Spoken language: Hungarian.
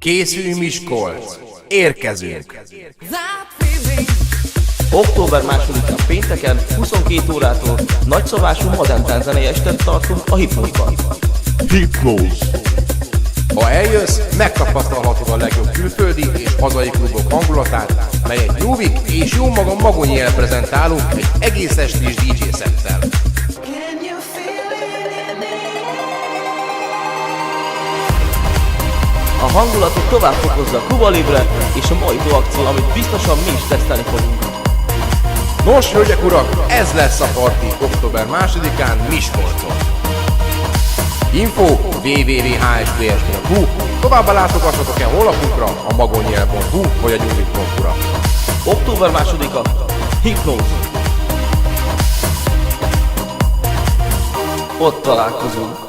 Készülj Miskolc! Érkezünk! Október 2-án pénteken 22 órától nagyszabású modern zenei estet tartunk a Hypnose-ban. Hypnose. Ha eljössz, megtapasztalhatod a legjobb külföldi és hazai klubok hangulatát, melyet Júvik és jó magam Magonyi elprezentálunk egy egész estés DJ szettel. A hangulatot tovább fokozza a Cuba Libre és a Mojito akció, amit biztosan mi is tesztelni fogunk. Nos, hölgyek, urak, ez lesz a parti október 2-án Miskolcon. Info www.hsbs.hu. Továbbá látogassatok el honlapunkra, a magonyel.hu vagy a gyuvik.hu-ra. Október 2-a Hypnose. Ott találkozunk.